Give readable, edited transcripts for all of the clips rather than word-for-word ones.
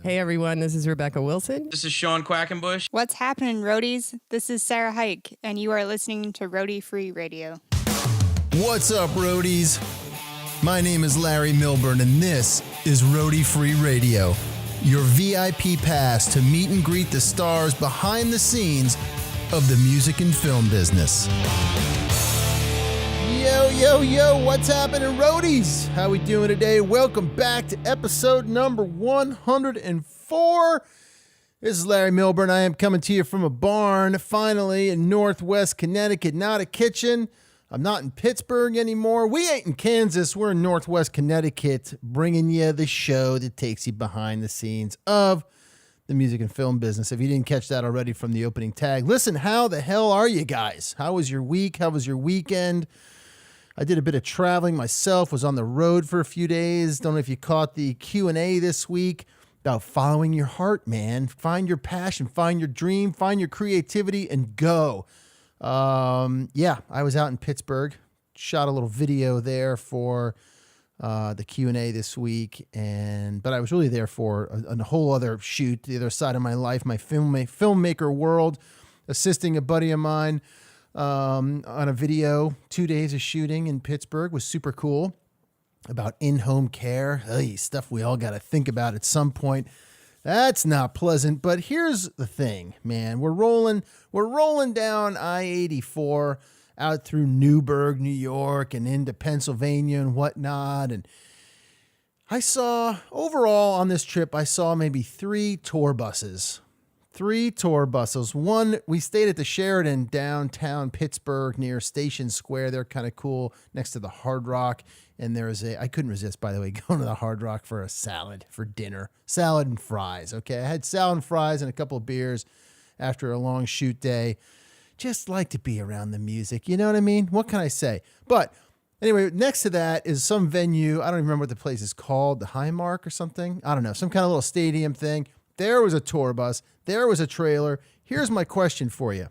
Hey everyone, this is Rebecca Wilson. This is Sean Quackenbush. What's happening, roadies? This is Sarah Huyck, and you are listening to Roadie Free Radio. What's up, roadies? My name is Larry Milburn, and this is Roadie Free Radio, your VIP pass to meet and greet the stars behind the scenes of the music and film business. Yo, what's happening, roadies? How we doing today? Welcome back to episode number 104. This is Larry Milburn. I am coming to you from a barn, finally, in Northwest Connecticut, not a kitchen. I'm not in Pittsburgh anymore. We ain't in Kansas. We're in Northwest Connecticut, bringing you the show that takes you behind the scenes of the music and film business. If you didn't catch that already from the opening tag, listen, how the hell are you guys? How was your week? How was your weekend? I did a bit of traveling myself, was on the road for a few days. Don't know if you caught the Q&A this week about following your heart, man. Find your passion, find your dream, find your creativity, and go. I was out in Pittsburgh, shot a little video there for the Q&A this week, but I was really there for a whole other shoot, the other side of my life, my filmmaker world, assisting a buddy of mine on a video. 2 days of shooting in Pittsburgh was super cool about in-home care. Stuff we all got to think about at some point. That's not pleasant, but here's the thing, man. We're rolling down I-84 out through Newburgh, New York, and into Pennsylvania and whatnot. And overall on this trip, I saw maybe three tour buses. One, we stayed at the Sheridan downtown Pittsburgh near Station Square. They're kind of cool next to the Hard Rock. And I couldn't resist, by the way, going to the Hard Rock for a salad for dinner. Salad and fries, okay? I had salad and fries and a couple of beers after a long shoot day. Just like to be around the music, you know what I mean? What can I say? But anyway, next to that is some venue. I don't even remember what the place is called, the Highmark or something. I don't know, some kind of little stadium thing. There was a tour bus. There was a trailer. Here's my question for you.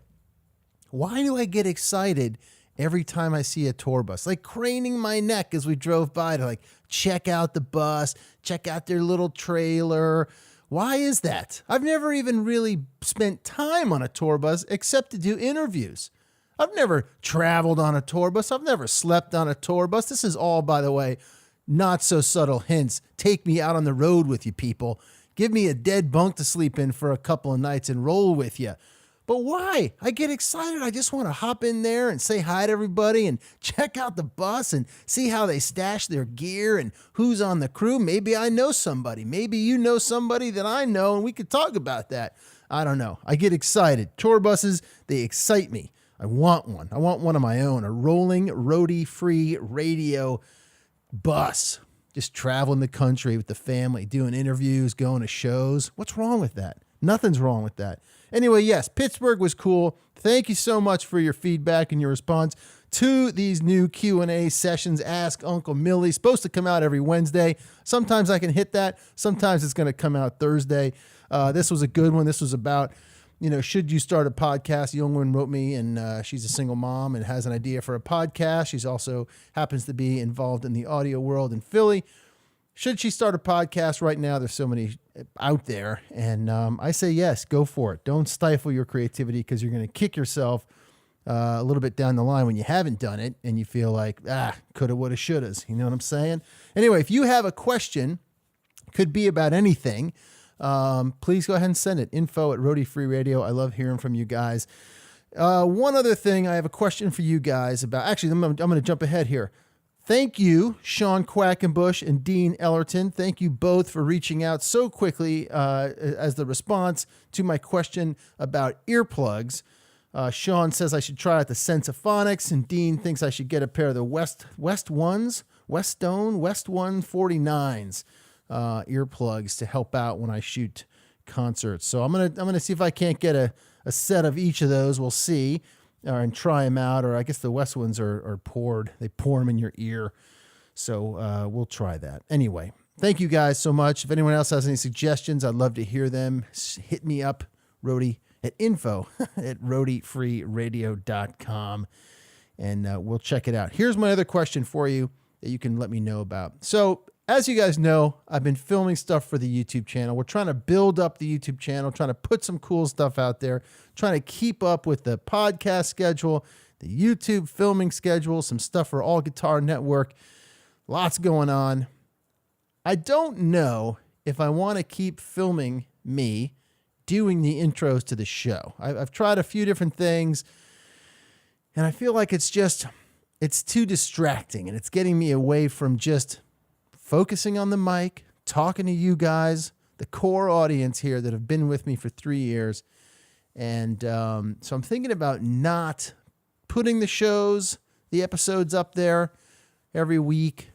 Why do I get excited every time I see a tour bus? Like craning my neck as we drove by to check out the bus, check out their little trailer. Why is that? I've never even really spent time on a tour bus except to do interviews. I've never traveled on a tour bus. I've never slept on a tour bus. This is all, by the way, not so subtle hints. Take me out on the road with you, people. Give me a dead bunk to sleep in for a couple of nights and roll with you. But why? I get excited. I just want to hop in there and say hi to everybody and check out the bus and see how they stash their gear and who's on the crew. Maybe I know somebody. Maybe you know somebody that I know and we could talk about that. I don't know. I get excited. Tour buses, they excite me. I want one. I want one of my own, a rolling roadie free radio bus. Just traveling the country with the family, doing interviews, going to shows. What's wrong with that? Nothing's wrong with that. Anyway, yes, Pittsburgh was cool. Thank you so much for your feedback and your response to these new Q&A sessions. Ask Uncle Millie. Supposed to come out every Wednesday. Sometimes I can hit that. Sometimes it's going to come out Thursday. This was a good one. This was about, should you start a podcast? A young woman wrote me, and she's a single mom and has an idea for a podcast. She's also happens to be involved in the audio world in Philly. Should she start a podcast? Right now, there's so many out there, and I say yes, go for it. Don't stifle your creativity because you're going to kick yourself a little bit down the line when you haven't done it and you feel like, coulda, woulda, shouldas. You know what I'm saying? Anyway, if you have a question, could be about anything, please go ahead and send it. info@Roadie Free Radio. I love hearing from you guys. One other thing, I have a question for you guys about. Actually, I'm going to jump ahead here. Thank you, Sean Quackenbush and Dean Ellerton. Thank you both for reaching out so quickly as the response to my question about earplugs. Sean says I should try out the Sensophonics, and Dean thinks I should get a pair of the Westone 49s earplugs to help out when I shoot concerts. So I'm gonna see if I can't get a set of each of those. We'll see. And try them out, or I guess the West ones are poured. They pour them in your ear. So we'll try that. Anyway, thank you guys so much. If anyone else has any suggestions, I'd love to hear them. Hit me up, Roadie, at info@roadiefreeradio.com, and we'll check it out. Here's my other question for you that you can let me know about. So as you guys know, I've been filming stuff for the YouTube channel. We're trying to build up the YouTube channel, trying to put some cool stuff out there, trying to keep up with the podcast schedule, the YouTube filming schedule, some stuff for All Guitar Network. Lots going on. I don't know if I want to keep filming me doing the intros to the show. I've tried a few different things, and I feel like it's too distracting, and it's getting me away from just focusing on the mic, talking to you guys, the core audience here that have been with me for 3 years. And so I'm thinking about not putting the episodes up there every week,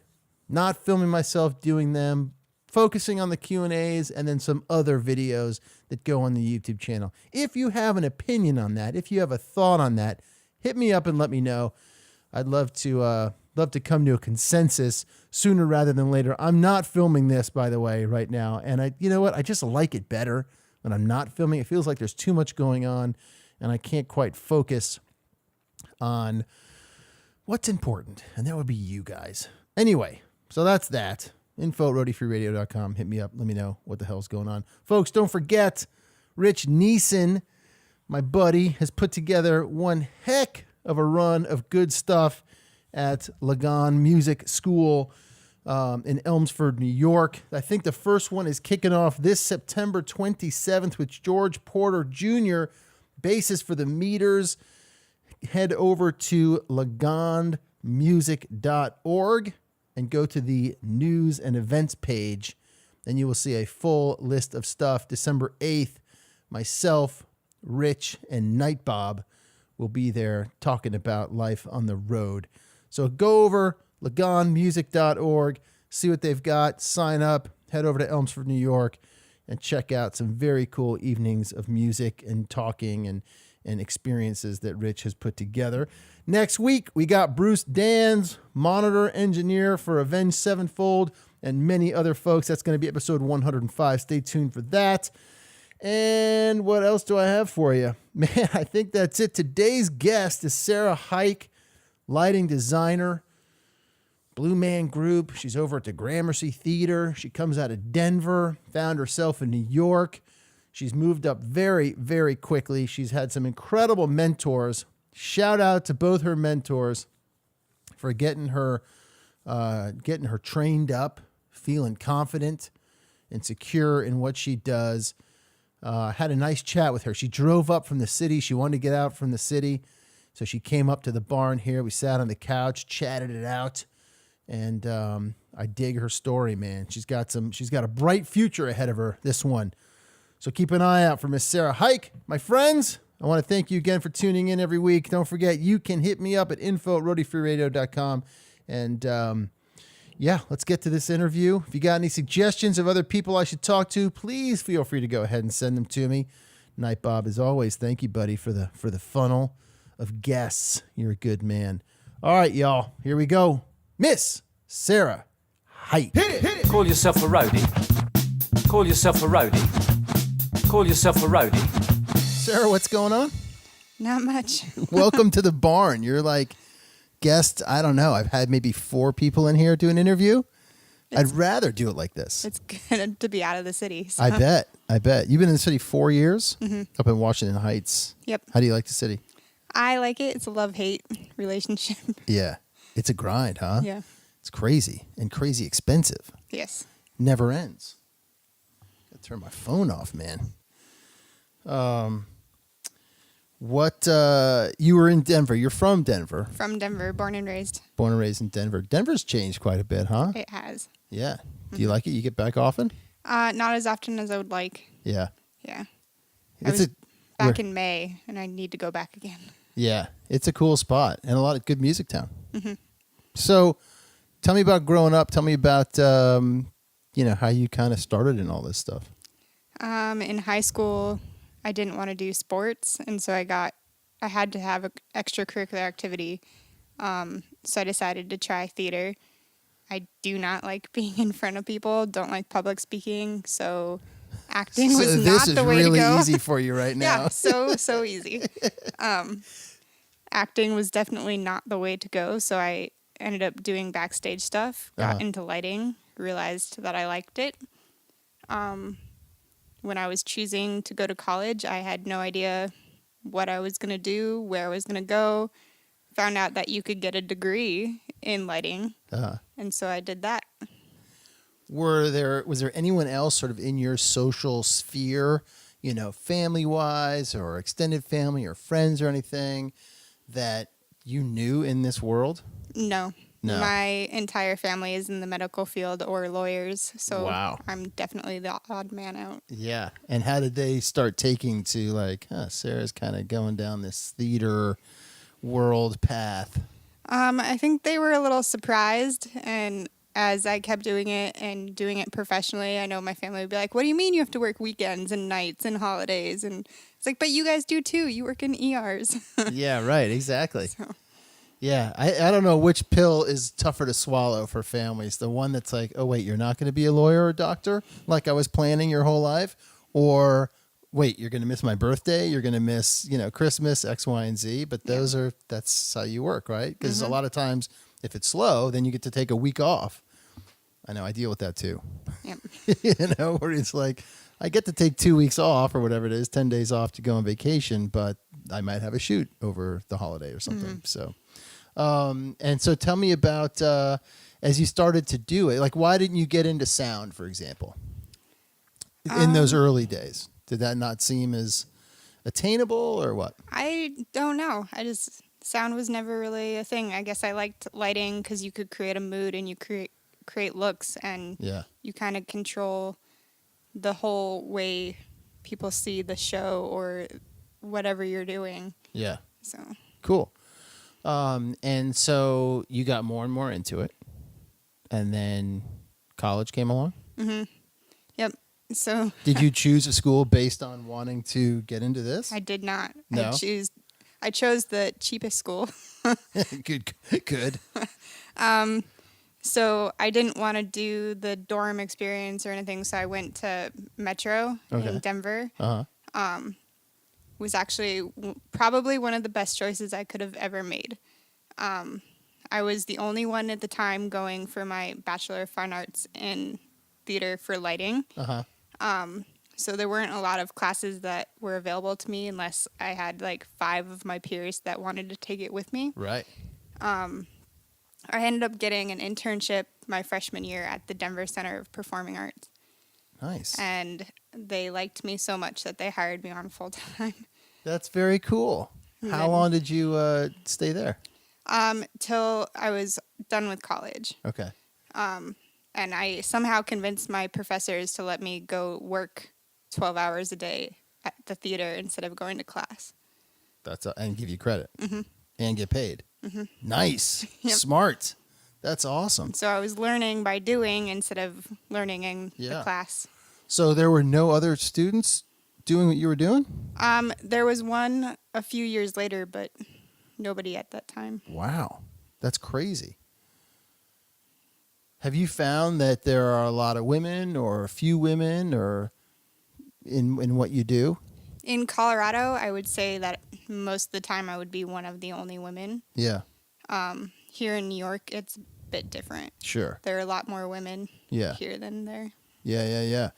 not filming myself doing them, focusing on the Q&As and then some other videos that go on the YouTube channel. If you have an opinion on that, if you have a thought on that, hit me up and let me know. I'd love to come to a consensus sooner rather than later. I'm not filming this, by the way, right now. And you know what? I just like it better when I'm not filming. It feels like there's too much going on and I can't quite focus on what's important. And that would be you guys. Anyway, so that's that. info@roadiefreeradio.com. Hit me up. Let me know what the hell's going on. Folks, don't forget, Rich Neeson, my buddy, has put together one heck of a run of good stuff at Lagan Music School in Elmsford, New York. I think the first one is kicking off this September 27th with George Porter Jr., bassist for the Meters. Head over to lagandmusic.org and go to the news and events page, and you will see a full list of stuff. December 8th, myself, Rich, and Nightbob will be there talking about life on the road. So go over lagandmusic.org, see what they've got, sign up, head over to Elmsford, New York, and check out some very cool evenings of music and talking and experiences that Rich has put together. Next week, we got Bruce Dans, monitor engineer for Avenged Sevenfold, and many other folks. That's going to be episode 105. Stay tuned for that. And what else do I have for you? Man, I think that's it. Today's guest is Sarah Huyck, lighting designer, Blue Man Group. She's over at the Gramercy Theater. She comes out of Denver, found herself in New York. She's moved up very, very quickly. She's had some incredible mentors. Shout out to both her mentors for getting her trained up, feeling confident and secure in what she does. Had a nice chat with her. She drove up from the city. She wanted to get out from the city. So she came up to the barn here. We sat on the couch, chatted it out. And I dig her story, man. She's got a bright future ahead of her, this one. So keep an eye out for Miss Sarah Huyck. My friends, I want to thank you again for tuning in every week. Don't forget, you can hit me up at info@roadiefreeradio.com. And let's get to this interview. If you got any suggestions of other people I should talk to, please feel free to go ahead and send them to me. Night Bob, as always, thank you, buddy, for the funnel of guests. You're a good man. All right, y'all, here we go. Miss Sarah Huyck. Hit it. Call yourself a roadie. Call yourself a roadie. Call yourself a roadie. Sarah, what's going on? Not much. Welcome to the barn. You're like guest, I don't know. I've had maybe 4 people in here do an interview. I'd rather do it like this. It's good to be out of the city. So. I bet. You've been in the city 4 years? Mm-hmm. Up in Washington Heights. Yep. How do you like the city? I like it. It's a love-hate relationship. Yeah. It's a grind, huh? Yeah. It's crazy and crazy expensive. Yes. Never ends. Gotta turn my phone off, man. You were in Denver. You're from Denver. From Denver, born and raised. Born and raised in Denver. Denver's changed quite a bit, huh? It has. Yeah. Do you like it? You get back often? Not as often as I would like. Yeah. Yeah. It's back in May, and I need to go back again. Yeah. It's a cool spot and a lot of good music town. Mm-hmm. So tell me about growing up. Tell me about, how you kind of started in all this stuff. In high school, I didn't want to do sports, and so I had to have an extracurricular activity. So I decided to try theater. I do not like being in front of people, don't like public speaking, so acting was not the way to go. This is really easy for you right now. Yeah, so easy. Acting was definitely not the way to go, so I ended up doing backstage stuff, got into lighting, realized that I liked it. When I was choosing to go to college, I had no idea what I was going to do, where I was going to go. Found out that you could get a degree in lighting, and so I did that. Was there anyone else sort of in your social sphere, family-wise or extended family or friends or anything that you knew in this world? No. No. My entire family is in the medical field or lawyers, so Wow. I'm definitely the odd man out. Yeah. And how did they start taking to Sarah's kind of going down this theater world path? I think they were a little surprised, and as I kept doing it and doing it professionally, I know my family would be like, "What do you mean you have to work weekends and nights and holidays?" And it's like, "But you guys do too. You work in ERs." Yeah, right. Exactly. So. Yeah. I don't know which pill is tougher to swallow for families. The one that's like, oh, wait, you're not going to be a lawyer or a doctor like I was planning your whole life? Or, wait, you're going to miss my birthday. You're going to miss, Christmas, X, Y, and Z. But that's how you work, right? Because a lot of times if it's slow, then you get to take a week off. I know I deal with that too. Yep. Where it's like, I get to take 2 weeks off or whatever it is, 10 days off to go on vacation, but I might have a shoot over the holiday or something. So, and so tell me about, as you started to do it, like, why didn't you get into sound, for example, in those early days? Did that not seem as attainable or what? I don't know. Sound was never really a thing. I guess I liked lighting because you could create a mood and you create looks, and you kind of control the whole way people see the show or whatever you're doing. Yeah. So cool. And so you got more and more into it, and then college came along. Yep. So did you choose a school based on wanting to get into this? I did not. No? I chose the cheapest school. Good. So I didn't want to do the dorm experience or anything, so I went to Metro in Denver. Was actually probably one of the best choices I could have ever made. I was the only one at the time going for my Bachelor of Fine Arts in theater for lighting. So there weren't a lot of classes that were available to me unless I had like 5 of my peers that wanted to take it with me. Right. I ended up getting an internship my freshman year at the Denver Center of Performing Arts. Nice. And they liked me so much that they hired me on full time. That's very cool. How long did you stay there? Till I was done with college. Okay. And I somehow convinced my professors to let me go work 12 hours a day at the theater instead of going to class. And give you credit. And get paid. Nice. Yep. Smart. That's awesome. So I was learning by doing instead of learning in the class. So there were no other students doing what you were doing? There was one a few years later, but nobody at that time. Wow. That's crazy. Have you found that there are a lot of women or a few women or in what you do? In Colorado, I would say that most of the time I would be one of the only women. Yeah. Here in New York, it's a bit different. Sure. There are a lot more women here than there. Yeah.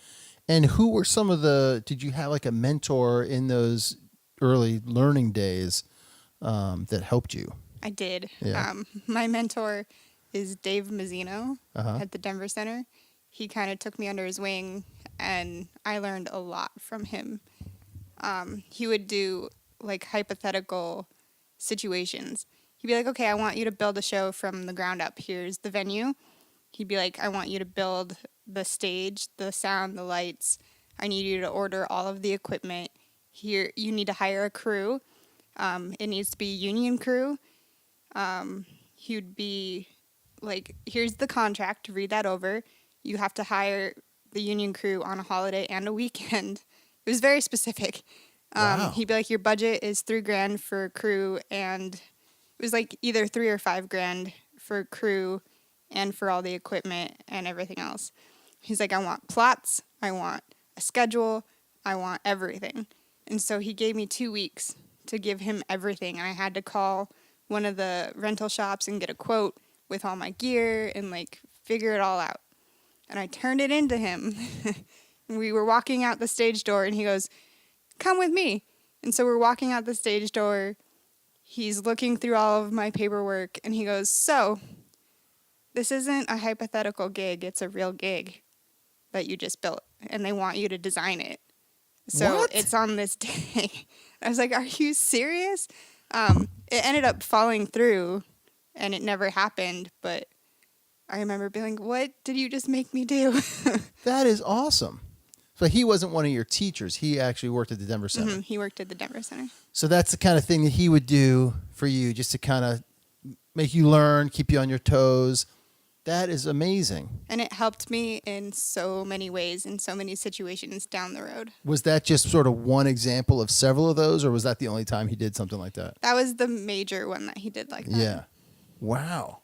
And who were did you have like a mentor in those early learning days that helped you? I did. Yeah. My mentor is Dave Mazzino at the Denver Center. He kind of took me under his wing, and I learned a lot from him. He would do like hypothetical situations. He'd be like, okay, I want you to build a show from the ground up. Here's the venue. He'd be like, I want you to build the stage, the sound, the lights. I need you to order all of the equipment. Here, you need to hire a crew. It needs to be a union crew. He'd be like, here's the contract. Read that over. You have to hire the union crew on a holiday and a weekend. It was very specific. Wow. He'd be like, your budget is $3,000 for crew, and it was like either $3,000 or $5,000 for crew and for all the equipment and everything else. He's like, I want plots, I want a schedule, I want everything. And so he gave me 2 weeks to give him everything. I had to call one of the rental shops and get a quote with all my gear and like figure it all out. And I turned it into him. We were walking out the stage door, and he goes, "Come with me." And so we're walking out the stage door. He's looking through all of my paperwork, and he goes, "So, this isn't a hypothetical gig. It's a real gig that you just built, and they want you to design it. So What? it's on this day." I was like, "Are you serious?" It ended up falling through, and it never happened, but I remember being like, "What did you just make me do?" That is awesome. So he wasn't one of your teachers. He actually worked at the Denver Center. Mhm, he worked at the Denver Center. So that's the kind of thing that he would do for you, just to kind of make you learn, keep you on your toes. That is amazing. And it helped me in so many ways, in so many situations down the road. Was that just sort of one example of several of those, or was that the only time he did something like that? That was the major one that he did like that. Yeah. Wow.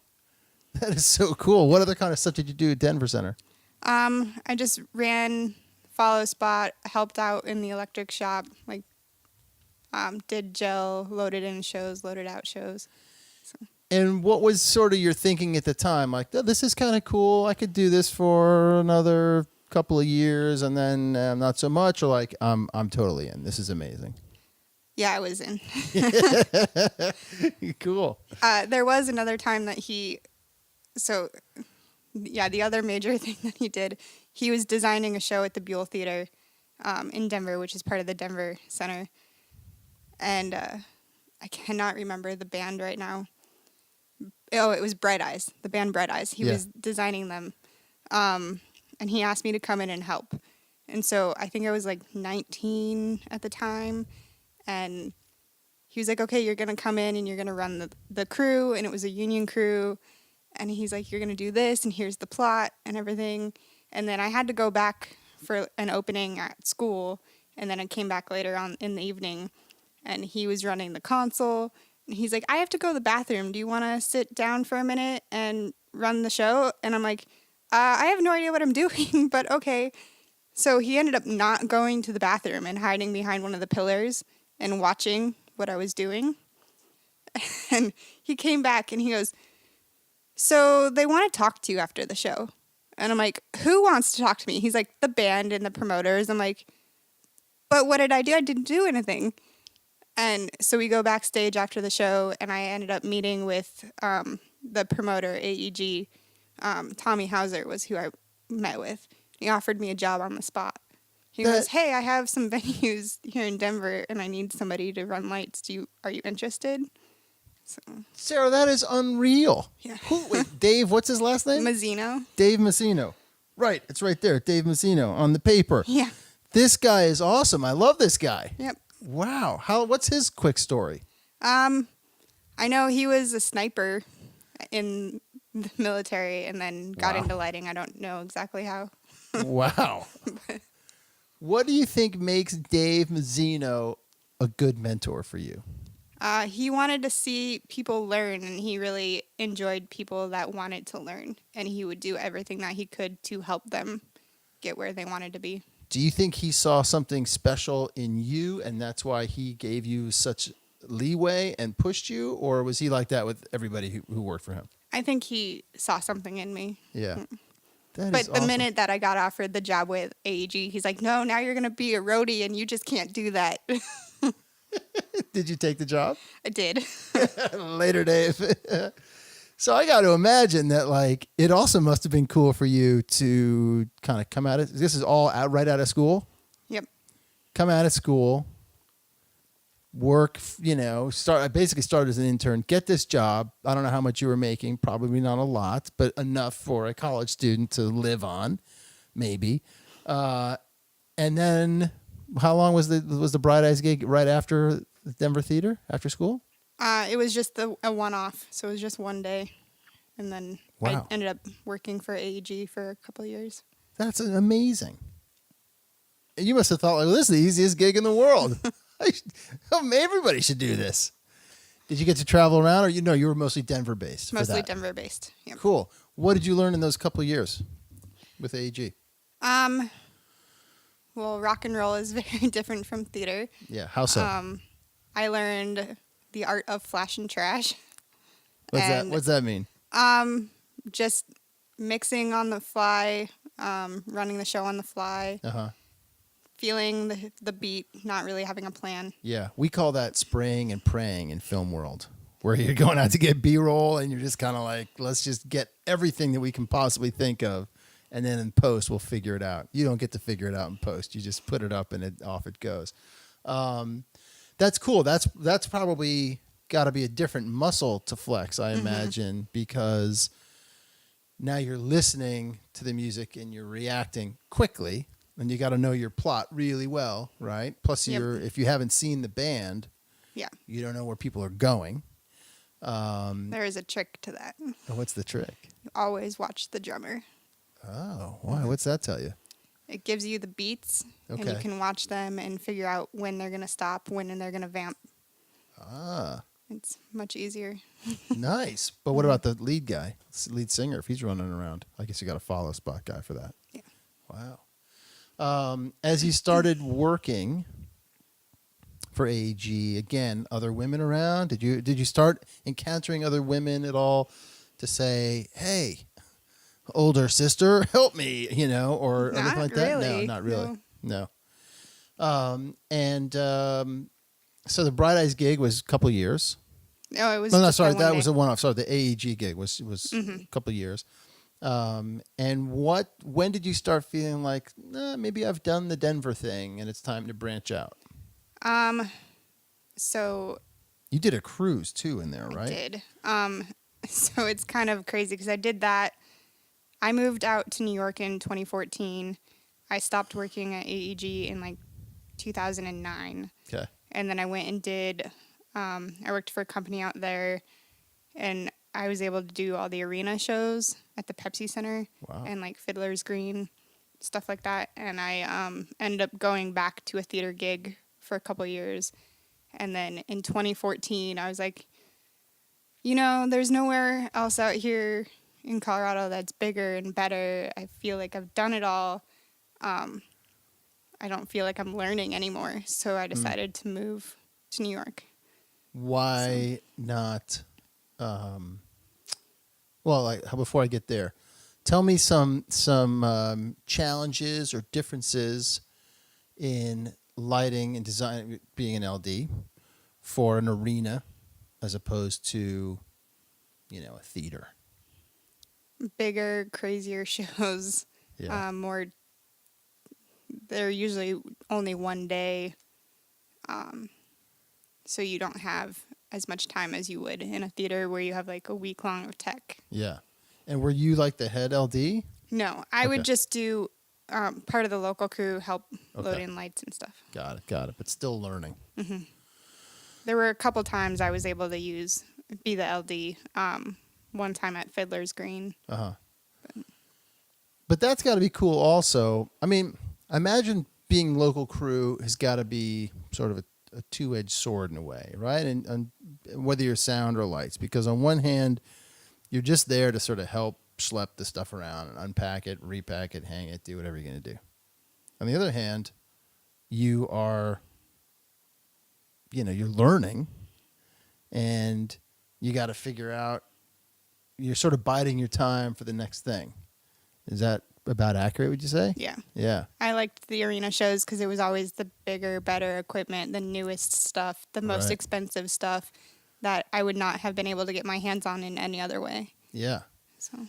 That is so cool. What other kind of stuff did you do at Denver Center? I just ran follow spot, helped out in the electric shop, like did gel, loaded in shows, loaded out shows. And what was sort of your thinking at the time? Like, oh, this is kind of cool. I could do this for another couple of years, and then not so much. Or like, I'm totally in. This is amazing. Yeah, I was in. Cool. There was another time that the other major thing that he did, he was designing a show at the Buell Theater in Denver, which is part of the Denver Center. And I cannot remember the band right now. Oh, it was Bright Eyes, the band Bright Eyes. He was designing them. And he asked me to come in and help. And so I think I was like 19 at the time. And he was like, "Okay, you're going to come in and you're going to run the crew." And it was a union crew. And he's like, "You're going to do this, and here's the plot and everything." And then I had to go back for an opening at school. And then I came back later on in the evening, and he was running the console. And he's like, "I have to go to the bathroom. Do you want to sit down for a minute and run the show?" And I'm like, I have no idea what I'm doing, but okay. So he ended up not going to the bathroom and hiding behind one of the pillars and watching what I was doing. And he came back and he goes, "So they want to talk to you after the show." And I'm like, "Who wants to talk to me?" He's like, "The band and the promoters." I'm like, "But what did I do? I didn't do anything." And so we go backstage after the show, and I ended up meeting with the promoter, AEG. Tommy Hauser was who I met with. He offered me a job on the spot. He goes, "Hey, I have some venues here in Denver, and I need somebody to run lights. Are you interested?" So, Sarah, that is unreal. yeah. Wait, Dave, what's his last name? Mazzino. Dave Mazzino. Right, it's right there. Dave Mazzino on the paper. Yeah. This guy is awesome. I love this guy. Yep. Wow. What's his quick story? I know he was a sniper in the military and then got into lighting. I don't know exactly how. Wow. What do you think makes Dave Mazzino a good mentor for you? He wanted to see people learn, and he really enjoyed people that wanted to learn, and he would do everything that he could to help them get where they wanted to be. Do you think he saw something special in you, and that's why he gave you such leeway and pushed you? Or was he like that with everybody who worked for him? I think he saw something in me. Yeah. But the minute that I got offered the job with AEG, he's like, "No, now you're going to be a roadie, and you just can't do that." Did you take the job? I did. Later, Dave. So I got to imagine that, like, it also must have been cool for you to kind of come out of this is all right out of school. Yep. Come out of school, work. I basically started as an intern. Get this job. I don't know how much you were making. Probably not a lot, but enough for a college student to live on, maybe. And then, how long was the Bright Eyes gig? Right after the Denver Theater, after school? It was just a one-off, so it was just one day. And then Wow. I ended up working for AEG for a couple of years. That's amazing. And you must have thought, like, well, this is the easiest gig in the world. Everybody should do this. Did you get to travel around, or you were mostly Denver-based? Mostly Denver-based. Yep. Cool. What did you learn in those couple of years with AEG? Well, rock and roll is very different from theater. Yeah, how so? I learned the art of flash and trash. What's that mean? Just mixing on the fly, running the show on the fly, feeling the beat, not really having a plan. Yeah, we call that spraying and praying in film world, where you're going out to get B-roll and you're just kind of like, let's just get everything that we can possibly think of, and then in post we'll figure it out. You don't get to figure it out in post. You just put it up and off it goes. That's cool. That's probably got to be a different muscle to flex, I imagine, because now you're listening to the music and you're reacting quickly, and you got to know your plot really well, right? Plus, if you haven't seen the band, you don't know where people are going. There is a trick to that. What's the trick? You always watch the drummer. Oh, why? What's that tell you? It gives you the beats, and you can watch them and figure out when they're going to stop, when they're going to vamp. It's much easier. Nice. But what about the lead guy, lead singer, if he's running around? I guess you got a follow spot guy for that. Yeah. Wow. As you started working for AEG, again, other women around? Did you start encountering other women at all to say, hey, older sister, help me, or anything like that? Really. No, not really. No. So the Bright Eyes gig was a couple years. No, it was. No, just sorry, that that one was day. a one-off. Sorry, the AEG gig was a couple of years. And when did you start feeling like maybe I've done the Denver thing and it's time to branch out? So You did a cruise too in there, right? I did. So it's kind of crazy because I did that. I moved out to New York in 2014. I stopped working at AEG in like 2009. Okay. And then I went and did, I worked for a company out there, and I was able to do all the arena shows at the Pepsi Center. Wow. And like Fiddler's Green, stuff like that. And I ended up going back to a theater gig for a couple years. And then in 2014, I was like, there's nowhere else out here in Colorado that's bigger and better. I feel like I've done it all. I don't feel like I'm learning anymore. So I decided to move to New York. Why not? Before I get there, tell me some challenges or differences in lighting and design, being an LD, for an arena as opposed to, a theater. Bigger, crazier shows. Yeah. More. They're usually only one day, so you don't have as much time as you would in a theater where you have like a week long of tech. Yeah. And were you like the head LD? No, I would Okay. just do part of the local crew, help load in lights and stuff. Got it. But still learning. There were a couple times I was able to be the LD. One time at Fiddler's Green. But that's got to be cool also. I mean, I imagine being local crew has got to be sort of a two-edged sword in a way, right? And whether you're sound or lights, because on one hand, you're just there to sort of help schlep the stuff around and unpack it, repack it, hang it, do whatever you're going to do. On the other hand, you are, you're learning, and you got to figure out, you're sort of biding your time for the next thing. Is that about accurate, would you say? Yeah. Yeah. I liked the arena shows because it was always the bigger, better equipment, the newest stuff, the most Right. expensive stuff that I would not have been able to get my hands on in any other way. Yeah. So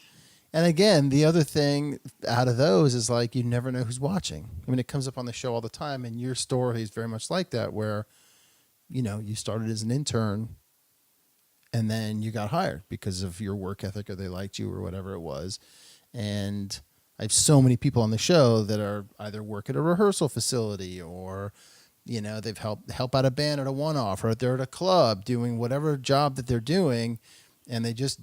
And again, the other thing out of those is like you never know who's watching. I mean, it comes up on the show all the time, and your story is very much like that, where, you started as an intern and then you got hired because of your work ethic or they liked you or whatever it was. And I have so many people on the show that are either work at a rehearsal facility or, they've help out a band at a one-off, or they're at a club doing whatever job that they're doing, and they just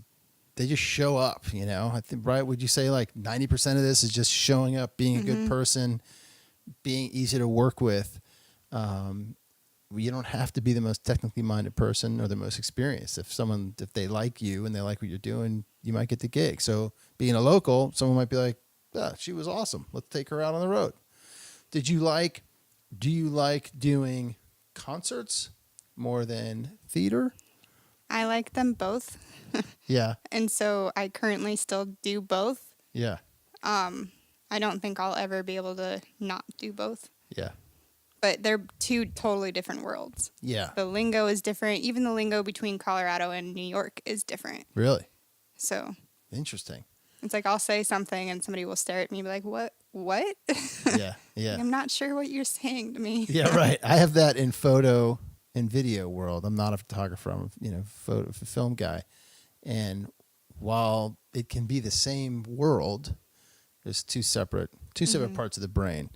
show up. I think, right? Would you say like 90% of this is just showing up, being a good person, being easy to work with? You don't have to be the most technically minded person or the most experienced. If they like you and they like what you're doing, you might get the gig. So being a local, someone might be like, she was awesome. Let's take her out on the road. Do you like doing concerts more than theater? I like them both. Yeah. And so I currently still do both. Yeah. I I don't think I'll ever be able to not do both. Yeah. But they're two totally different worlds. Yeah. The lingo is different. Even the lingo between Colorado and New York is different. Really? So Interesting. it's like I'll say something and somebody will stare at me and be like, what? What? Yeah. Yeah. I'm not sure what you're saying to me. Yeah, right. I have that in photo and video world. I'm not a photographer. I'm a film guy. And while it can be the same world, there's two separate parts of the brain.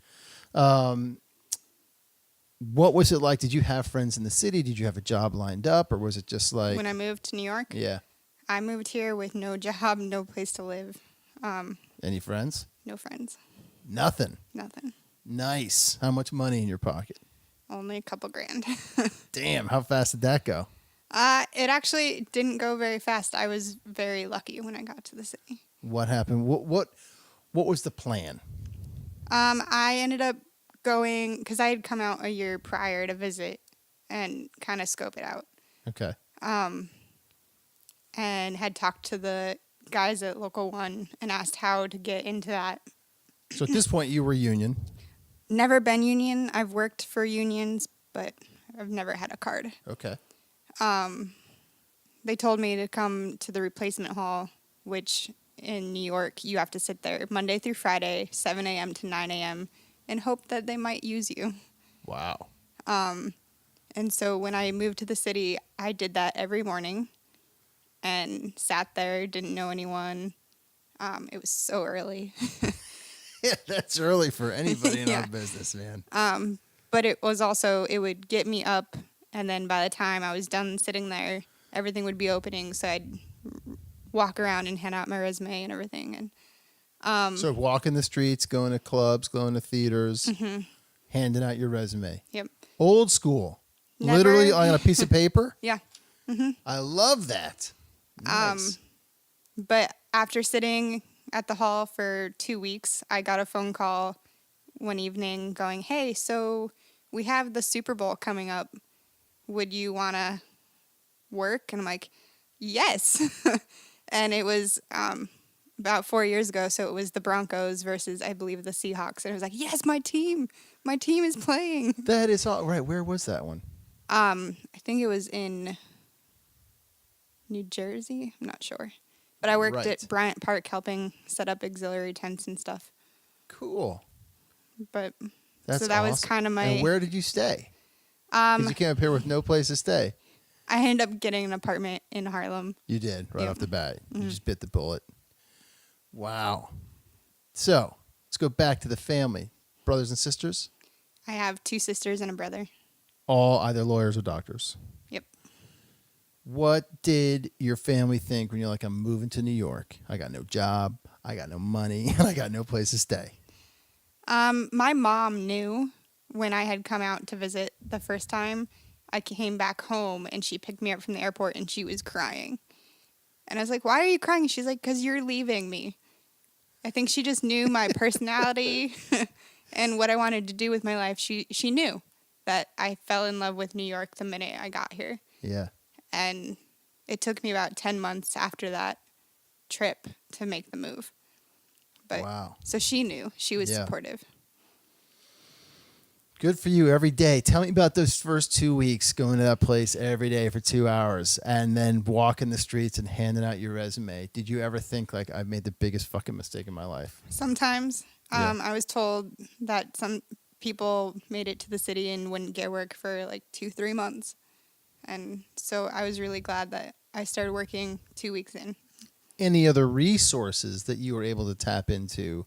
What was it like? Did you have friends in the city? Did you have a job lined up, or was it just like When I moved to New York, Yeah. I moved here with no job, no place to live, Any friends? no friends, Nothing. nothing. Nice. How much money in your pocket? Only a couple grand. Damn. How fast did that go? It actually didn't go very fast. I was very lucky when I got to the city. What happened? What was the plan? I ended up going because I had come out a year prior to visit and kind of scope it out. Okay. And had talked to the guys at Local 1 and asked how to get into that. So at this point, you were union. Never been union. I've worked for unions, but I've never had a card. Okay. They told me to come to the replacement hall, which in New York, you have to sit there Monday through Friday, 7 a.m. to 9 a.m., and hope that they might use you. Wow. And so when I moved to the city, I did that every morning and sat there, didn't know anyone. It was so early. Yeah, that's early for anybody in Yeah. our business, man. But it was also, it would get me up, and then by the time I was done sitting there, everything would be opening, so I'd walk around and hand out my resume and everything. And So walking the streets, going to clubs, going to theaters, handing out your resume. yep. Old school. Never- Literally on a piece of paper? Yeah. I love that. Nice. But after sitting at the hall for 2 weeks, I got a phone call one evening going, hey, so we have the Super Bowl coming up. Would you want to work? And I'm like, yes. And it was about 4 years ago, so it was the Broncos versus, I believe, the Seahawks. And I was like, yes, my team is playing. That is all right. Where was that one? I think it was in New Jersey. I'm not sure. But I worked Right. at Bryant Park helping set up auxiliary tents and stuff. Cool. But That's so that was awesome. kind of my. And where did you stay? 'Cause you came up here with no place to stay. I ended up getting an apartment in Harlem. You did right Yep. off the bat. You just bit the bullet. Wow. So let's go back to the family. Brothers and sisters? I have 2 sisters and a brother. All either lawyers or doctors. Yep. What did your family think when you're like, I'm moving to New York? I got no job. I got no money. And I got no place to stay. My mom knew when I had come out to visit the first time. I came back home and she picked me up from the airport and she was crying. And I was like, why are you crying? She's like, because you're leaving me. I think she just knew my personality and what I wanted to do with my life. She knew that I fell in love with New York the minute I got here. Yeah. And it took me about 10 months after that trip to make the move. But Wow. so she knew. She was Yeah. supportive. Good for you every day. Tell me about those first 2 weeks going to that place every day for 2 hours and then walking the streets and handing out your resume. Did you ever think like I've made the biggest fucking mistake in my life? Sometimes Yeah. I was told that some people made it to the city and wouldn't get work for like 2-3 months. And so I was really glad that I started working 2 weeks in. Any other resources that you were able to tap into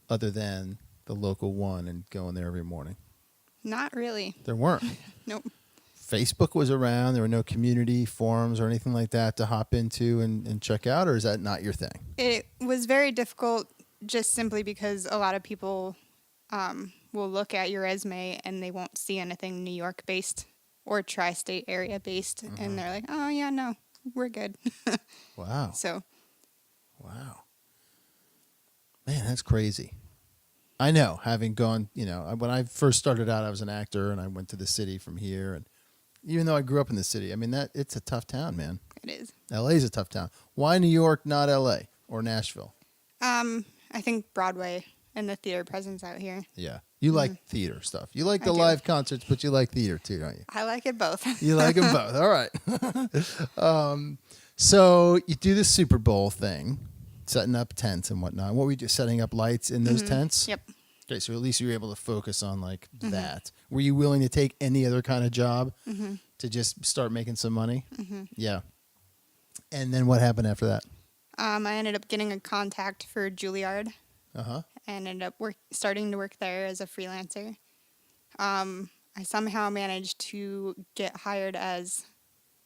other than the Local 1 and going there every morning? Not really. There weren't. Nope. Facebook was around. There were no community forums or anything like that to hop into and check out, or is that not your thing? It was very difficult just simply because a lot of people will look at your resume and they won't see anything New York based or tri-state area based. And they're like, oh, yeah, no, we're good. Wow. So Wow. Man, that's crazy. I know, having gone, when I first started out, I was an actor and I went to the city from here. And even though I grew up in the city, I mean, it's a tough town, man. it is. LA is a tough town. Why New York, not LA or Nashville? I think Broadway and the theater presence out here. Yeah. You like theater stuff. You like the do. live concerts, but you like theater too, don't you? I like it both. You like them both. All right. So you do the Super Bowl thing, setting up tents and whatnot. What were you do? Setting up lights in those tents? Yep. Okay, so at least you were able to focus on like that. Were you willing to take any other kind of job to just start making some money? Yeah. And then what happened after that? I ended up getting a contact for Juilliard Uh-huh. and ended up starting to work there as a freelancer. I somehow managed to get hired as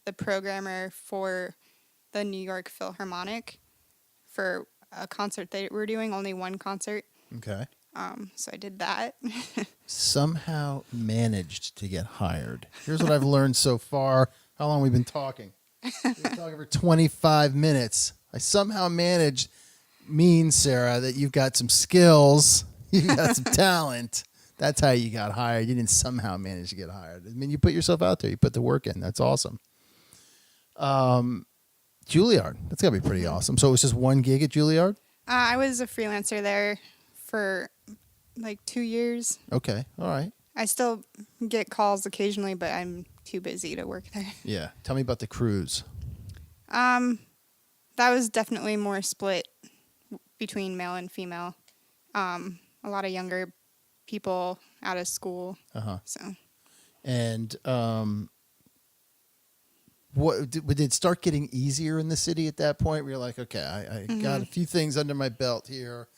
the programmer for the New York Philharmonic for a concert they were doing, only one concert. Okay. So I did that. Somehow managed to get hired. Here's what I've learned so far. How long we've been talking? We've been talking for 25 minutes. I somehow managed means, Sarah, that you've got some skills, you've got some talent. That's how you got hired. You didn't somehow manage to get hired. I mean, you put yourself out there. You put the work in. That's awesome. Juilliard. That's got to be pretty awesome. So it was just one gig at Juilliard? I was a freelancer there for like 2 years. Okay. All right. I still get calls occasionally, but I'm too busy to work there. Yeah. Tell me about the cruise. That was definitely more split between male and female. A lot of younger people out of school. Uh-huh. So. And what did it start getting easier in the city at that point? Where you're like, okay, I got a few things under my belt here.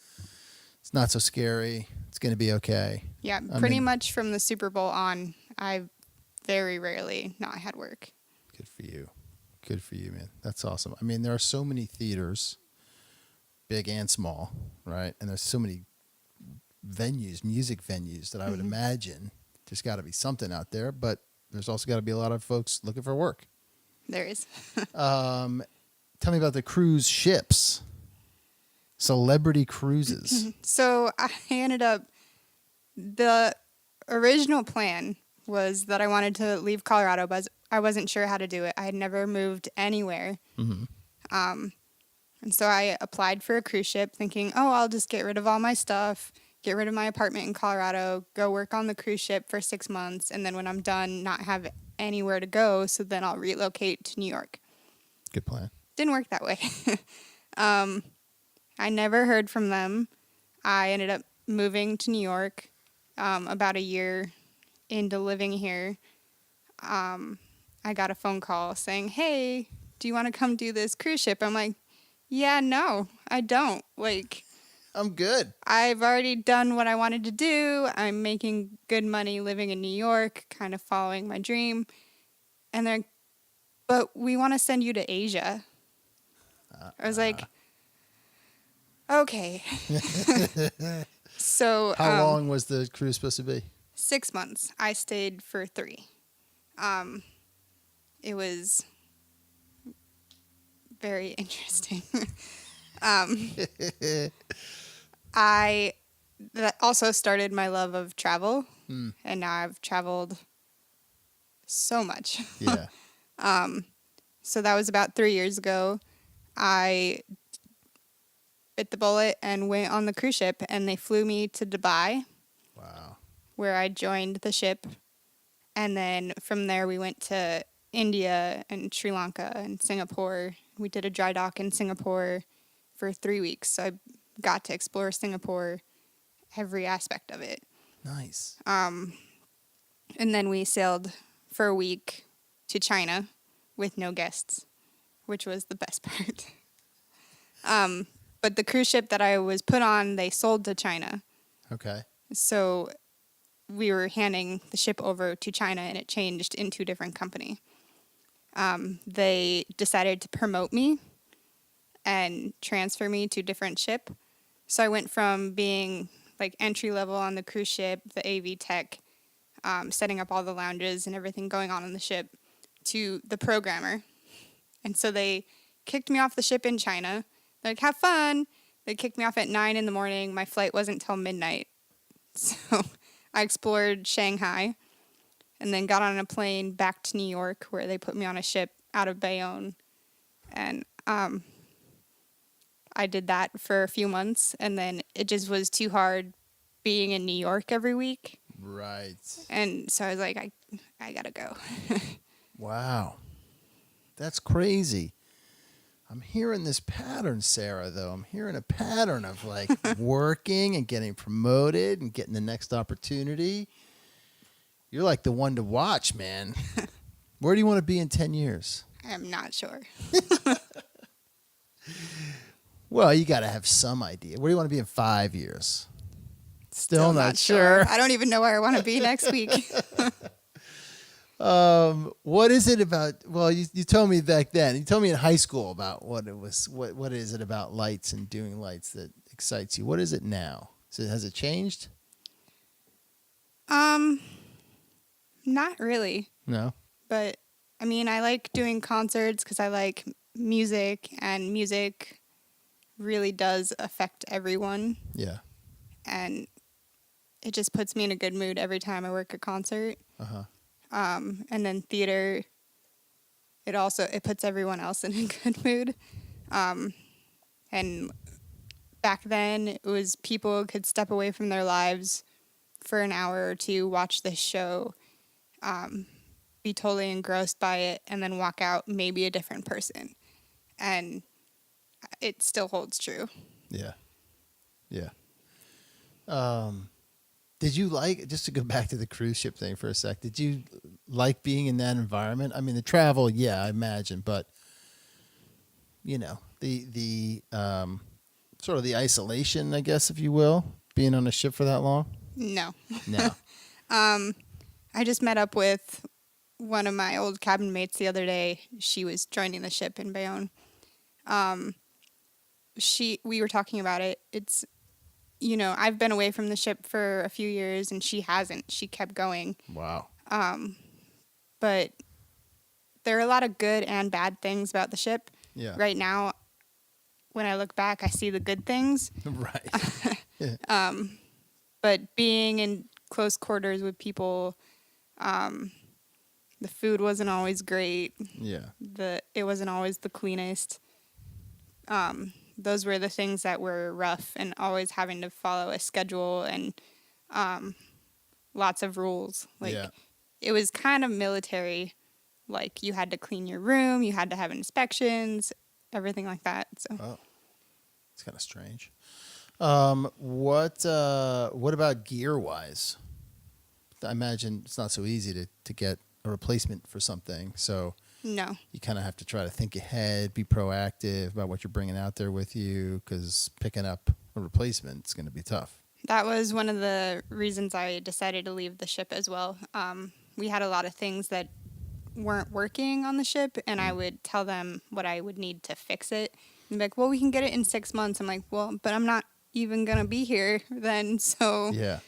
It's not so scary. It's going to be okay. Yeah, pretty much from the Super Bowl on, I very rarely not had work. Good for you. Good for you, man. That's awesome. I mean, there are so many theaters, big and small, right? And there's so many venues, music venues, that I would imagine there's got to be something out there, but there's also got to be a lot of folks looking for work. There is. Tell me about the cruise ships. Celebrity cruises. So I ended up, the original plan was that I wanted to leave Colorado, but I wasn't sure how to do it. I had never moved anywhere. And so I applied for a cruise ship thinking, oh, I'll just get rid of all my stuff, get rid of my apartment in Colorado, go work on the cruise ship for 6 months, and then when I'm done, not have anywhere to go, so then I'll relocate to New York. Good plan. Didn't work that way. I never heard from them. I ended up moving to New York about a year into living here. I got a phone call saying, hey, do you want to come do this cruise ship? I'm like, yeah, no, I don't. Like, I'm good. I've already done what I wanted to do. I'm making good money living in New York, kind of following my dream. And they're like, but we want to send you to Asia. I was like, okay. So How long was the cruise supposed to be? 6 months. I stayed for 3. It was very interesting. That also started my love of travel, and now I've traveled so much. Yeah. So that was about 3 years ago. I bit the bullet and went on the cruise ship, and they flew me to Dubai. Wow. Where I joined the ship. And then from there, we went to India and Sri Lanka and Singapore. We did a dry dock in Singapore for 3 weeks. So I got to explore Singapore, every aspect of it. Nice. And then we sailed for a week to China with no guests, which was the best part. But the cruise ship that I was put on, they sold to China. Okay. So we were handing the ship over to China, and it changed into a different company. They decided to promote me and transfer me to a different ship. So I went from being like entry level on the cruise ship, the AV tech, setting up all the lounges and everything going on the ship, to the programmer. And so they kicked me off the ship in China. They're like, have fun. They kicked me off at 9 in the morning. My flight wasn't till midnight. So I explored Shanghai and then got on a plane back to New York, where they put me on a ship out of Bayonne. And I did that for a few months, and then it just was too hard being in New York every week. Right. And so I was like, I gotta go. Wow. That's crazy. I'm hearing this pattern, Sarah, though. I'm hearing a pattern of like working and getting promoted and getting the next opportunity. You're like the one to watch, man. Where do you want to be in 10 years? I'm not sure. Well, you got to have some idea. Where do you want to be in 5 years? Still not sure. I don't even know where I want to be next week. What is it about? Well, you told me back then. You told me in high school about what it was. What is it about lights and doing lights that excites you? What is it now? Has it changed? Not really. No. But I mean, I like doing concerts because I like music, and music really does affect everyone. Yeah. And it just puts me in a good mood every time I work a concert. Uh-huh. And then theater, it puts everyone else in a good mood. And back then, it was people could step away from their lives for an hour or two, watch this show, be totally engrossed by it, and then walk out maybe a different person. And it still holds true. Yeah. Yeah. Did you like, just to go back to the cruise ship thing for a sec, did you like being in that environment? I mean, the travel, yeah, I imagine, but you know, the sort of the isolation, I guess, if you will, being on a ship for that long? No. No. I just met up with one of my old cabin mates the other day. She was joining the ship in Bayonne. We were talking about it. It's, you know, I've been away from the ship for a few years and she hasn't. She kept going. Wow. But there are a lot of good and bad things about the ship. Yeah. Right now, when I look back, I see the good things. Right. But being in close quarters with people, the food wasn't always great. Yeah. It wasn't always the cleanest. Those were the things that were rough, and always having to follow a schedule and lots of rules. Like, yeah. It was kind of military. Like, you had to clean your room, you had to have inspections, everything like that. So. Oh, it's kind of strange. What about gear wise? I imagine it's not so easy to get a replacement for something. So No. you kind of have to try to think ahead, be proactive about what you're bringing out there with you, because picking up a replacement is going to be tough. That was one of the reasons I decided to leave the ship as well. We had a lot of things that weren't working on the ship, and I would tell them what I would need to fix it. And be like, well, we can get it in 6 months. I'm like, well, but I'm not even going to be here then, so Yeah.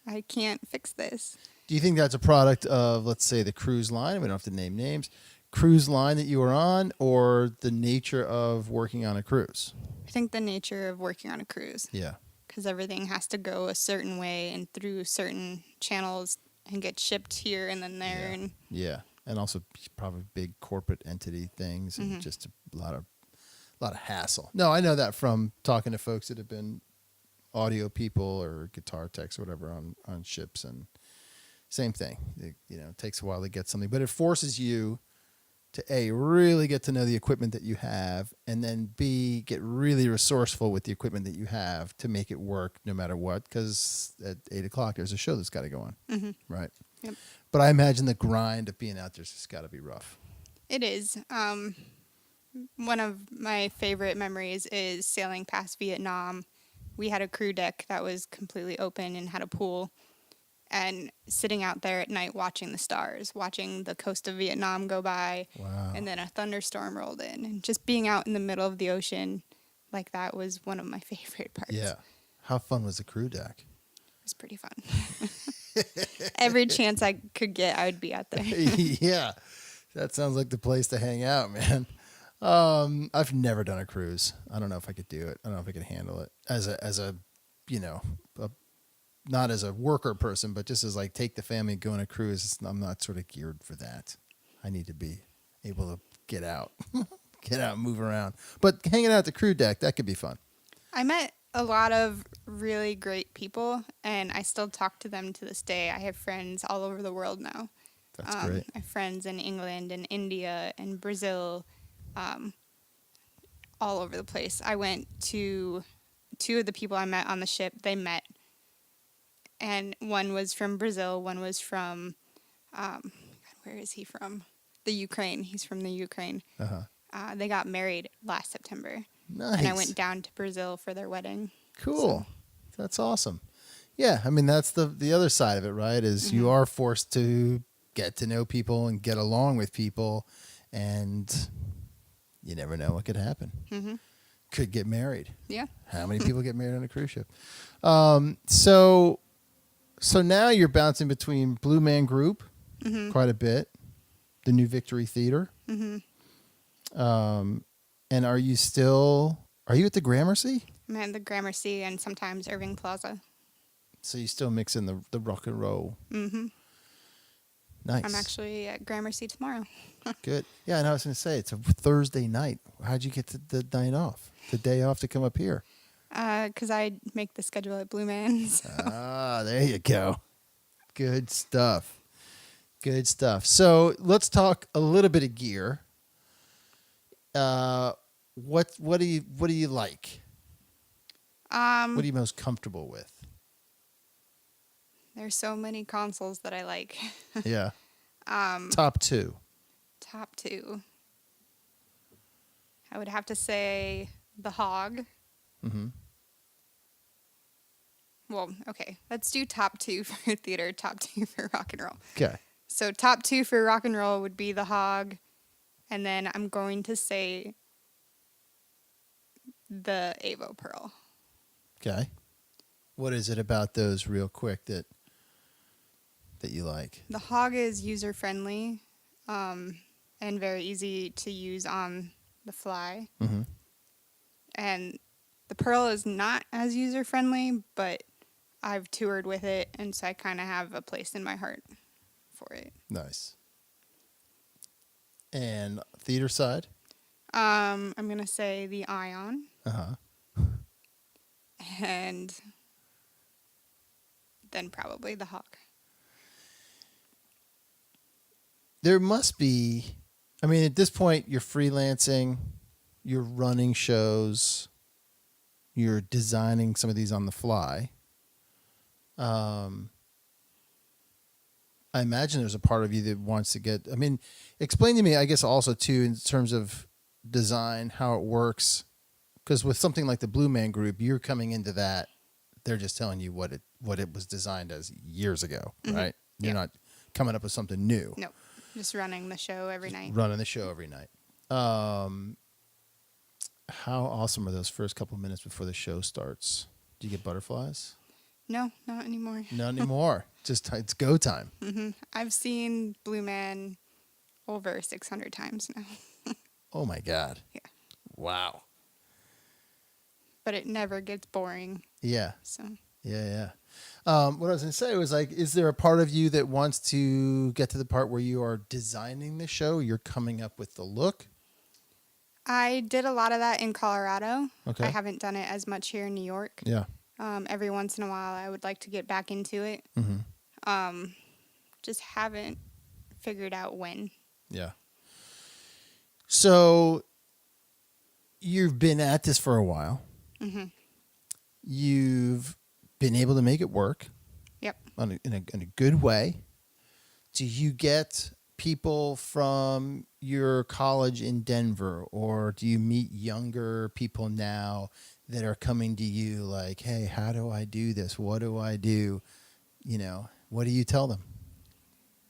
I can't fix this. Do you think that's a product of, let's say, the cruise line? We don't have to name names. Cruise line that you were on, or the nature of working on a cruise? I think the nature of working on a cruise. Yeah. Because everything has to go a certain way and through certain channels and get shipped here and then there. Yeah. And Yeah. And also probably big corporate entity things and just a lot of hassle. No, I know that from talking to folks that have been audio people or guitar techs or whatever on ships, and same thing. It takes a while to get something, but it forces you to A, really get to know the equipment that you have, and then B, get really resourceful with the equipment that you have to make it work no matter what, because at 8 o'clock there's a show that's got to go on. Mm-hmm. Right. Yep. But I imagine the grind of being out there's just got to be rough. it is. One of my favorite memories is sailing past Vietnam. We had a crew deck that was completely open and had a pool. And sitting out there at night watching the stars, watching the coast of Vietnam go by. Wow. And then a thunderstorm rolled in. And just being out in the middle of the ocean like that was one of my favorite parts. Yeah. How fun was the crew deck? It was pretty fun. Every chance I could get, I would be out there. Yeah. That sounds like the place to hang out, man. I've never done a cruise. I don't know if I could do it. I don't know if I could handle it as a not as a worker person, but just as like take the family and go on a cruise. I'm not sort of geared for that. I need to be able to get out, Get out and move around. But hanging out at the crew deck, that could be fun. I met a lot of really great people, and I still talk to them to this day. I have friends all over the world now. That's great. I have friends in England and India and Brazil, all over the place. I went to two of the people I met on the ship. They met, and one was from Brazil. One was from, where is he from? The Ukraine. He's from the Ukraine. They got married last September. Nice. And I went down to Brazil for their wedding. Cool. That's awesome. Yeah, I mean, that's the other side of it, right? Is you are forced to get to know people and get along with people, and you never know what could happen. Could get married. Yeah. How many people get married on a cruise ship? So now you're bouncing between Blue Man Group quite a bit, the New Victory Theater. And are you at the Gramercy? I'm at the Gramercy and sometimes Irving Plaza. So you still mix in the rock and roll. Nice. I'm actually at Gramercy tomorrow. Good. Yeah, and I was going to say, it's a Thursday night. How'd you get the night off? The day off to come up here? Because I make the schedule at Blue Man. So. There you go. Good stuff. Good stuff. So let's talk a little bit of gear. What do you like? What are you most comfortable with? There's so many consoles that I like. Yeah. Top two. Top two. I would have to say the Hog. Well, okay. Let's do top two for theater, top two for rock and roll. Okay. So top two for rock and roll would be the Hog. And then I'm going to say the Avo Pearl. Okay. What is it about those real quick that you like? The Hog is user-friendly and very easy to use on the fly. And the Pearl is not as user-friendly, but I've toured with it, and so I kind of have a place in my heart for it. Nice. And theater side? I'm going to say the Ion. And then probably the Hawk. There must be, I mean, at this point, you're freelancing, you're running shows, you're designing some of these on the fly. I imagine there's a part of you that wants to get, I mean, explain to me, I guess, also, too, in terms of design, how it works. Because with something like the Blue Man Group, you're coming into that, they're just telling you what it was designed as years ago, right? You're not coming up with something new. No, just running the show every night. Running the show every night. How awesome are those first couple minutes before the show starts? Do you get butterflies? No, not anymore. Not anymore. Just it's go time. I've seen Blue Man over 600 times now. Oh my God. Yeah. Wow. But it never gets boring. Yeah. So. Yeah. What I was going to say was, like, is there a part of you that wants to get to the part where you are designing the show? You're coming up with the look? I did a lot of that in Colorado. Okay. I haven't done it as much here in New York. Yeah. Every once in a while, I would like to get back into it. Just haven't figured out when. Yeah. So you've been at this for a while. You've been able to make it work. Yep. In a good way. Do you get people from your college in Denver, or do you meet younger people now that are coming to you like, hey, how do I do this? What do I do? You know, what do you tell them?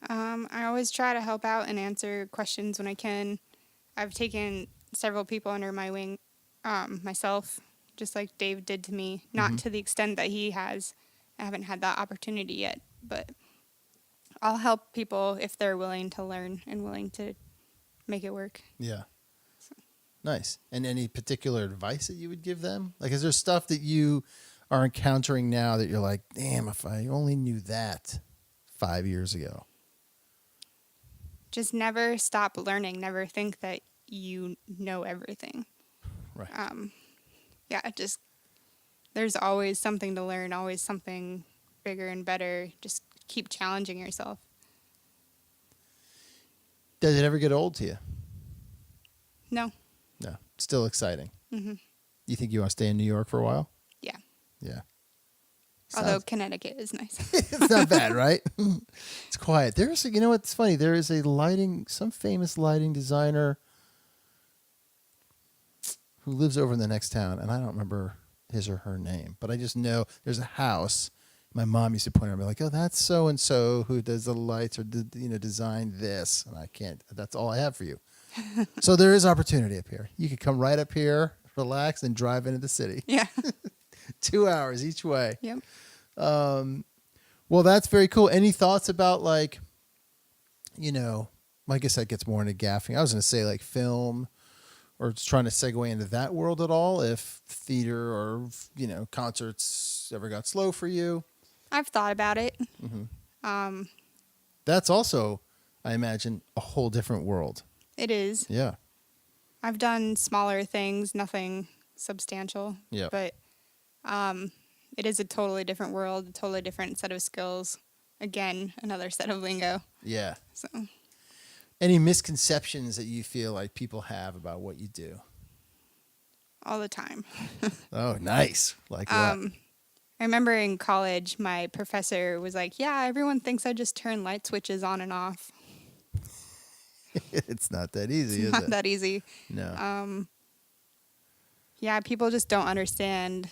I always try to help out and answer questions when I can. I've taken several people under my wing myself, just like Dave did to me. Not to the extent that he has. I haven't had that opportunity yet, but I'll help people if they're willing to learn and willing to make it work. Yeah. Nice. And any particular advice that you would give them? Like, is there stuff that you are encountering now that you're like, damn, if I only knew that 5 years ago? Just never stop learning. Never think that you know everything. Right. Yeah, just there's always something to learn, always something bigger and better. Just keep challenging yourself. Does it ever get old to you? No. No. Still exciting. Mm-hmm. You think you want to stay in New York for a while? Yeah. Yeah. Although Connecticut is nice. It's not bad, right? It's quiet. There's, you know what's funny? There is some famous lighting designer who lives over in the next town, and I don't remember his or her name, but I just know there's a house. My mom used to point out, be like, "Oh, that's so and so who does the lights or designed this," and I can't. That's all I have for you. So there is opportunity up here. You could come right up here, relax, and drive into the city. Yeah. 2 hours each way. Yep. Well, that's very cool. Any thoughts about I guess that gets more into gaffing. I was going to say like film or just trying to segue into that world at all. If theater or, concerts ever got slow for you. I've thought about it. Mm-hmm. That's also, I imagine, a whole different world. It is. Yeah. I've done smaller things, nothing substantial. Yeah. But it is a totally different world, a totally different set of skills. Again, another set of lingo. Yeah. So Any misconceptions that you feel like people have about what you do? all the time. Oh, nice. Like what? I remember in college, my professor was like, "Yeah, everyone thinks I just turn light switches on and off. It's not that easy, It's is not it? that easy." No. Yeah, people just don't understand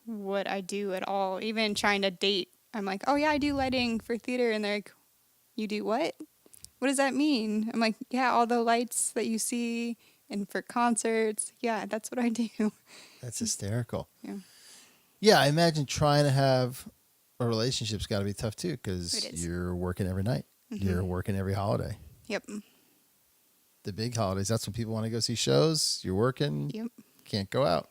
what I do at all. Even trying to date, I'm like, "Oh yeah, I do lighting for theater," and they're like, "You do what? What does that mean?" I'm like, "Yeah, all the lights that you see, and for concerts, yeah, that's what I do." That's hysterical. Yeah. Yeah, I imagine trying to have a relationship's got to be tough too because It is. you're working every night. Mm-hmm. You're working every holiday. Yep. The big holidays, that's when people want to go see shows. You're working. Yep. Can't go out.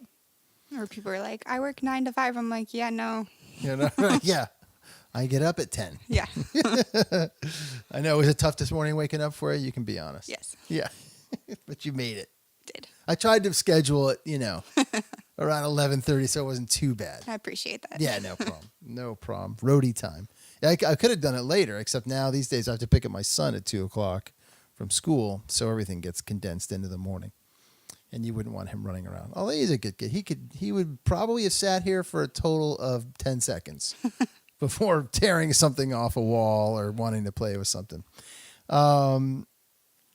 Or people are like, "I work 9 to 5." I'm like, "Yeah, no." Yeah. I get up at 10. Yeah. I know. Was it tough this morning waking up for you? You can be honest. Yes. Yeah. But you made it. Did. I tried to schedule it, around 11:30 so it wasn't too bad. I appreciate that. Yeah, no problem. No problem. Roadie time. Yeah, I could have done it later, except now these days I have to pick up my son at 2:00 from school, so everything gets condensed into the morning. And you wouldn't want him running around. Although he's a good kid. He would probably have sat here for a total of 10 seconds before tearing something off a wall or wanting to play with something. All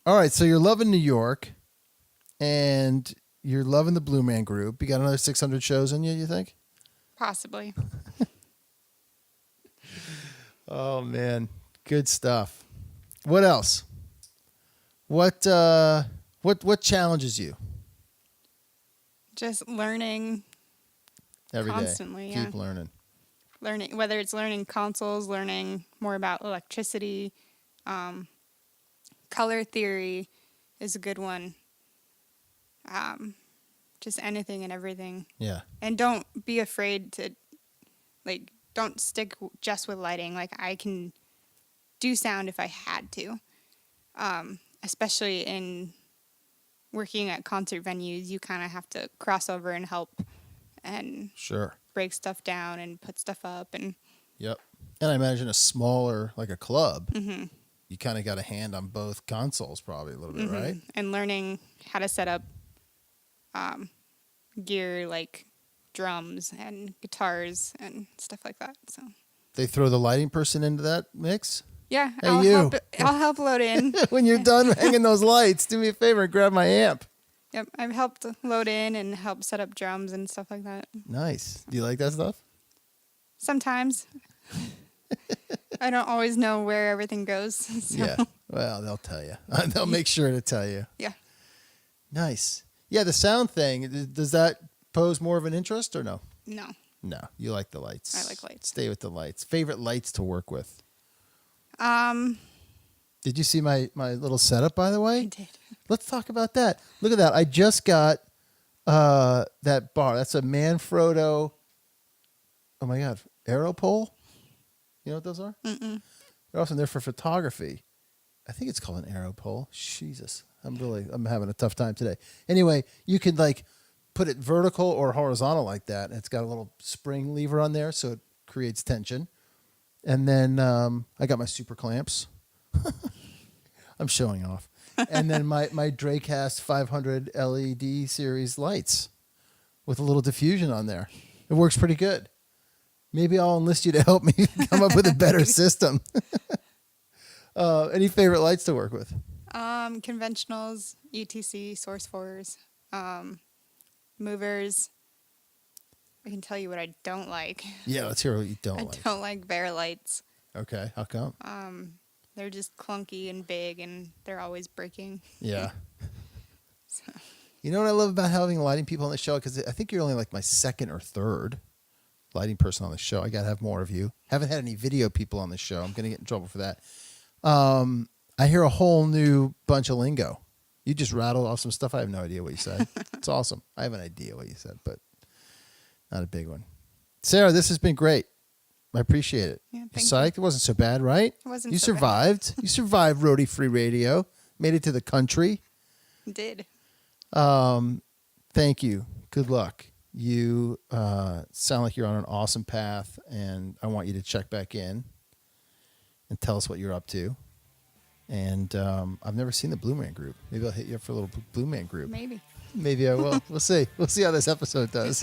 right, so you're loving New York, and you're loving the Blue Man Group. You got another 600 shows in you think? Possibly. Oh, man. Good stuff. What else? What challenges you? Just learning Every day. constantly. Keep learning. Learning, whether it's learning consoles, learning more about electricity, color theory is a good one. Just anything and everything. Yeah. And don't be afraid to, don't stick just with lighting. Like, I can do sound if I had to. Especially in working at concert venues, you kind of have to cross over and help and Sure. break stuff down and put stuff up. And Yep. And I imagine a smaller, like a club, mm-hmm. you kind of got a hand on both consoles probably a little bit, right? And learning how to set up gear like drums and guitars and stuff like that. So They throw the lighting person into that mix? yeah, Hey, I'll help load in. When you're done hanging those lights, do me a favor and grab my amp. Yep, I've helped load in and help set up drums and stuff like that. Nice. Do you like that stuff? Sometimes. I don't always know where everything goes. So. Yeah. Well, they'll tell you. They'll make sure to tell you. Yeah. Nice. Yeah, the sound thing, does that pose more of an interest or no? No. No, you like the lights. I like lights. Stay with the lights. Favorite lights to work with? Did you see my little setup, by the way? I did. Let's talk about that. Look at that. I just got that bar. That's a Manfrotto. Oh, my God. Aeropole? You know what those are? Mm-mm. They're awesome. They're for photography. I think it's called an arrow pole. Jesus, I'm having a tough time today. Anyway, you could like put it vertical or horizontal like that. And it's got a little spring lever on there, so it creates tension. And then I got my super clamps. I'm showing off. And then my Dracast 500 LED series lights with a little diffusion on there. It works pretty good. Maybe I'll enlist you to help me come up with a better system. Any favorite lights to work with? Conventionals, ETC, source fours, movers. I can tell you what I don't like. Yeah, let's hear what you don't I like. don't like bear lights. Okay, how come? They're just clunky and big, and they're always breaking. Yeah. So. You know what I love about having lighting people on the show? Because I think you're only like my second or third lighting person on the show. I got to have more of you. Haven't had any video people on the show. I'm going to get in trouble for that. I hear a whole new bunch of lingo. You just rattled off some stuff. I have no idea what you said. It's awesome. I have an idea what you said, but not a big one. Sarah, this has been great. I appreciate it. Yeah, You thank psyched? It wasn't so bad, right? It wasn't You so bad. survived. You survived Roadie Free Radio. Made it to the country. Did. Thank you. Good luck. You sound like you're on an awesome path, and I want you to check back in and tell us what you're up to. And I've never seen the Blue Man Group. Maybe I'll hit you up for a little Blue Man Group. Maybe. Maybe I will. We'll see. We'll see how this episode does.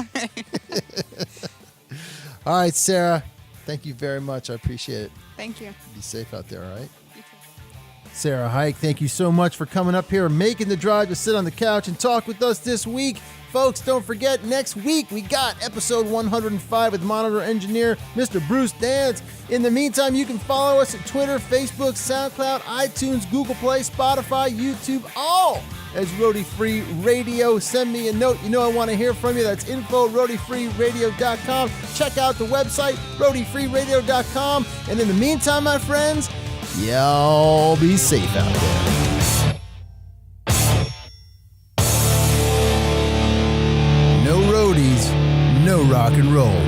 All right, Sarah. Thank you very much. I appreciate it. Thank you. Be safe out there, all right? You too. Sarah Huyck, thank you so much for coming up here, making the drive to sit on the couch and talk with us this week. Folks, don't forget, next week we got episode 105 with monitor engineer Mr. Bruce Dance. In the meantime, you can follow us at Twitter, Facebook, SoundCloud, iTunes, Google Play, Spotify, YouTube, all as Roadie Free Radio. Send me a note. You know I want to hear from you. That's info@roadiefreeradio.com. Check out the website, roadiefreeradio.com. And in the meantime, my friends, y'all be safe out there. No roadies, no rock and roll.